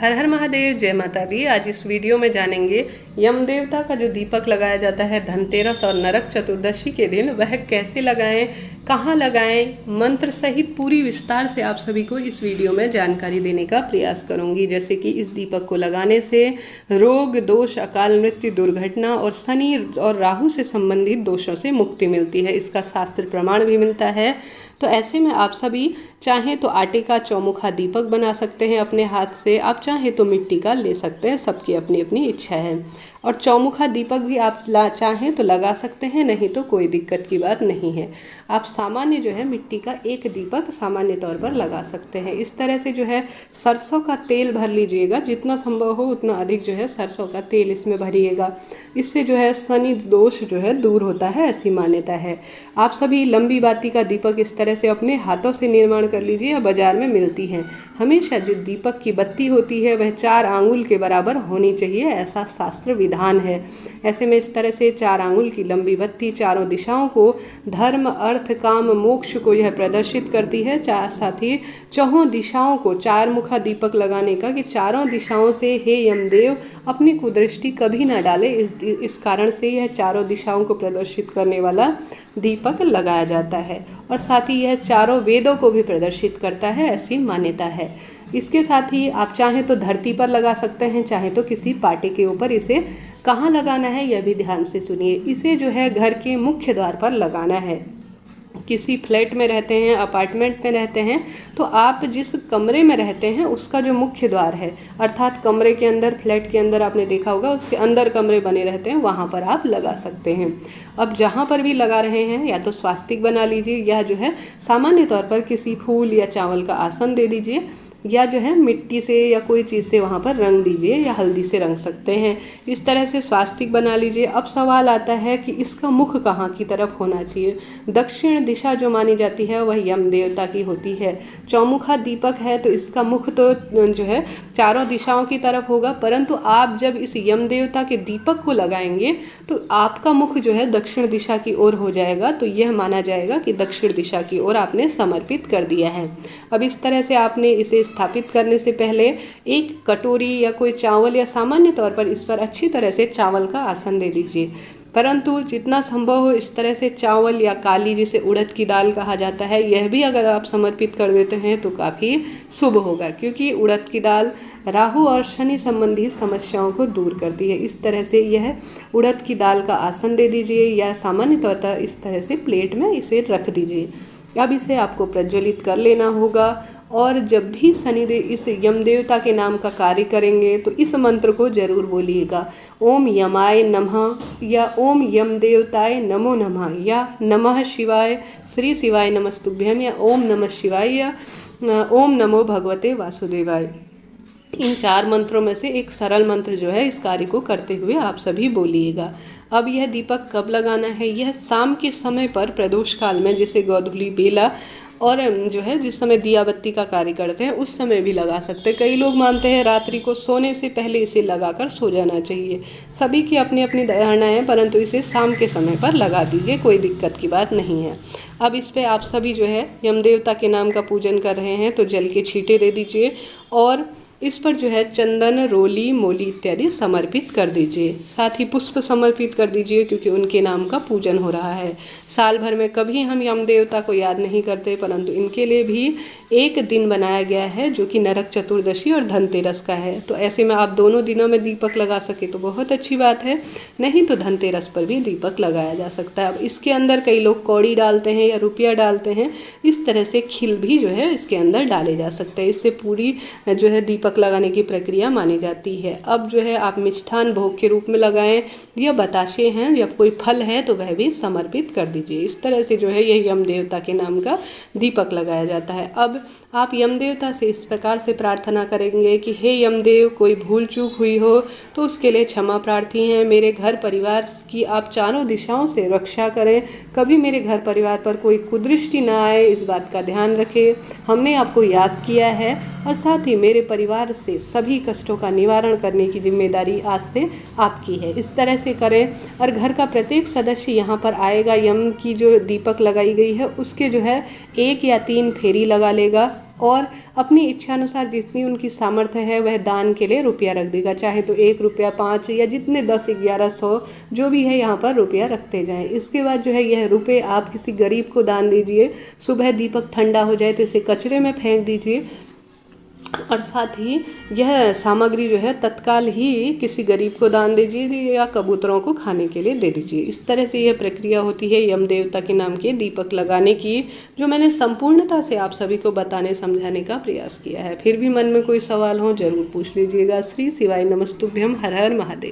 हर हर महादेव, जय माता दी। आज इस वीडियो में जानेंगे यम देवता का जो दीपक लगाया जाता है धनतेरस और नरक चतुर्दशी के दिन, वह कैसे लगाएं, कहाँ लगाएं, मंत्र सहित पूरी विस्तार से आप सभी को इस वीडियो में जानकारी देने का प्रयास करूंगी। जैसे कि इस दीपक को लगाने से रोग दोष, अकाल मृत्यु, दुर्घटना और शनि और राहु से संबंधित दोषों से मुक्ति मिलती है। इसका शास्त्र प्रमाण भी मिलता है। तो ऐसे में आप सभी चाहें तो आटे का चौमुखा दीपक बना सकते हैं अपने हाथ से, आप चाहें तो मिट्टी का ले सकते हैं, सबकी अपनी अपनी इच्छा है। और चौमुखा दीपक भी आप चाहें तो लगा सकते हैं, नहीं तो कोई दिक्कत की बात नहीं है। आप सामान्य जो है मिट्टी का एक दीपक सामान्य तौर पर लगा सकते हैं। इस तरह से जो है सरसों का तेल भर लीजिएगा, जितना संभव हो उतना अधिक जो है सरसों का तेल इसमें भरिएगा। इससे जो है शनि दोष जो है दूर होता है, ऐसी मान्यता है। आप सभी लंबी बाती का दीपक इस तरह से अपने हाथों से निर्माण कर लीजिए, या बाजार में मिलती हैं। हमेशा जो दीपक की बत्ती होती है वह 4 आंगुल के बराबर होनी चाहिए, ऐसा शास्त्र विधान है। ऐसे में इस तरह से 4 आंगुल की लंबी बत्ती चारों दिशाओं को धर्म, अर्थ, काम, मोक्ष को यह प्रदर्शित करती है। साथ ही चौहों दिशाओं को 4 मुखा दीपक लगाने का, कि चारों दिशाओं से हे यमदेव अपनी कुदृष्टि कभी न डाले, इस कारण से यह चारों दिशाओं को प्रदर्शित करने वाला दीपक लगाया जाता है। और साथ ही यह चारों वेदों को भी प्रदर्शित करता है, ऐसी मान्यता है। इसके साथ ही आप चाहें तो धरती पर लगा सकते हैं, चाहें तो किसी पाटे के ऊपर। इसे कहाँ लगाना है यह भी ध्यान से सुनिए। इसे जो है घर के मुख्य द्वार पर लगाना है। किसी फ्लैट में रहते हैं, अपार्टमेंट में रहते हैं, तो आप जिस कमरे में रहते हैं उसका जो मुख्य द्वार है, अर्थात कमरे के अंदर, फ्लैट के अंदर आपने देखा होगा उसके अंदर कमरे बने रहते हैं, वहाँ पर आप लगा सकते हैं। अब जहाँ पर भी लगा रहे हैं या तो स्वास्तिक बना लीजिए, या जो है सामान्य तौर पर किसी फूल या चावल का आसन दे दीजिए, या जो है मिट्टी से या कोई चीज़ से वहाँ पर रंग दीजिए, या हल्दी से रंग सकते हैं। इस तरह से स्वास्तिक बना लीजिए। अब सवाल आता है कि इसका मुख कहाँ की तरफ होना चाहिए। दक्षिण दिशा जो मानी जाती है वह यम देवता की होती है। चौमुखा दीपक है तो इसका मुख तो जो है चारों दिशाओं की तरफ होगा, परंतु आप जब इस यम देवता के दीपक को लगाएंगे तो आपका मुख जो है दक्षिण दिशा की ओर हो जाएगा। तो यह माना जाएगा कि दक्षिण दिशा की ओर आपने समर्पित कर दिया है। अब इस तरह से आपने इसे स्थापित करने से पहले एक कटोरी या कोई चावल, या सामान्य तौर पर इस पर अच्छी तरह से चावल का आसन दे दीजिए। परंतु जितना संभव हो इस तरह से चावल या काली, जिसे उड़द की दाल कहा जाता है, यह भी अगर आप समर्पित कर देते हैं तो काफ़ी शुभ होगा, क्योंकि उड़द की दाल राहु और शनि संबंधी समस्याओं को दूर करती है। इस तरह से यह उड़द की दाल का आसन दे दीजिए, या सामान्य तौर पर इस तरह से प्लेट में इसे रख दीजिए। अब इसे आपको प्रज्वलित कर लेना होगा। और जब भी शनिदेव इस यम देवता के नाम का कार्य करेंगे तो इस मंत्र को जरूर बोलिएगा। ओम यमाय नमः, या ओम यम देवताय नमो नमः, या नमः शिवाय, श्री शिवाय नमस्तुभ्यम, या ओम नमः शिवाय, या ओम नमो भगवते वासुदेवाय। इन 4 मंत्रों में से एक सरल मंत्र जो है इस कार्य को करते हुए आप सभी बोलिएगा। अब यह दीपक कब लगाना है? यह शाम के समय पर प्रदोष काल में, जैसे गोधूली बेला और जो है जिस समय दिया बत्ती का कार्य करते हैं उस समय भी लगा सकते हैं। कई लोग मानते हैं रात्रि को सोने से पहले इसे लगाकर सो जाना चाहिए। सभी की अपनी अपनी धारणा है, परंतु इसे शाम के समय पर लगा दीजिए, कोई दिक्कत की बात नहीं है। अब इस पे आप सभी जो है यम देवता के नाम का पूजन कर रहे हैं तो जल के छींटे दे दीजिए, और इस पर जो है चंदन, रोली, मोली इत्यादि समर्पित कर दीजिए। साथ ही पुष्प समर्पित कर दीजिए, क्योंकि उनके नाम का पूजन हो रहा है। साल भर में कभी हम यम देवता को याद नहीं करते, परंतु इनके लिए भी एक दिन बनाया गया है जो कि नरक चतुर्दशी और धनतेरस का है। तो ऐसे में आप दोनों दिनों में दीपक लगा सके तो बहुत अच्छी बात है, नहीं तो धनतेरस पर भी दीपक लगाया जा सकता है। अब इसके अंदर कई लोग कौड़ी डालते हैं या रुपया डालते हैं, इस तरह से खिल भी जो है इसके अंदर डाले जा सकते हैं। इससे पूरी जो है दीपक लगाने की प्रक्रिया मानी जाती है। अब जो है आप मिष्ठान भोग के रूप में लगाएं, या बताशे हैं या कोई फल है तो वह भी समर्पित कर दीजिए। इस तरह से जो है यह यम देवता के नाम का दीपक लगाया जाता है। अब आप यम देवता से इस प्रकार से प्रार्थना करेंगे कि हे यमदेव, कोई भूल चूक हुई हो तो उसके लिए क्षमा प्रार्थी हैं। मेरे घर परिवार की आप चारों दिशाओं से रक्षा करें, कभी मेरे घर परिवार पर कोई कुदृष्टि ना आए, इस बात का ध्यान रखें। हमने आपको याद किया है, और साथ ही मेरे परिवार से सभी कष्टों का निवारण करने की जिम्मेदारी आज से आपकी है। इस तरह से करें, और घर का प्रत्येक सदस्य यहाँ पर आएगा, यम की जो दीपक लगाई गई है उसके जो है 1 या 3 फेरी लगा लेगा, और अपनी इच्छानुसार जितनी उनकी सामर्थ्य है वह दान के लिए रुपया रख देगा। चाहे तो 1 रुपया, 5 या जितने 10, 11, 100 जो भी है यहाँ पर रुपया रखते जाएं। इसके बाद जो है यह रुपये आप किसी गरीब को दान दीजिए। सुबह दीपक ठंडा हो जाए तो इसे कचरे में फेंक दीजिए और साथ ही यह सामग्री जो है तत्काल ही किसी गरीब को दान दीजिए या कबूतरों को खाने के लिए दे दीजिए। इस तरह से यह प्रक्रिया होती है यम देवता के नाम के दीपक लगाने की, जो मैंने संपूर्णता से आप सभी को बताने समझाने का प्रयास किया है। फिर भी मन में कोई सवाल हो जरूर पूछ लीजिएगा। श्री शिवाय नमस्तुभ्यम। हर हर महादेव।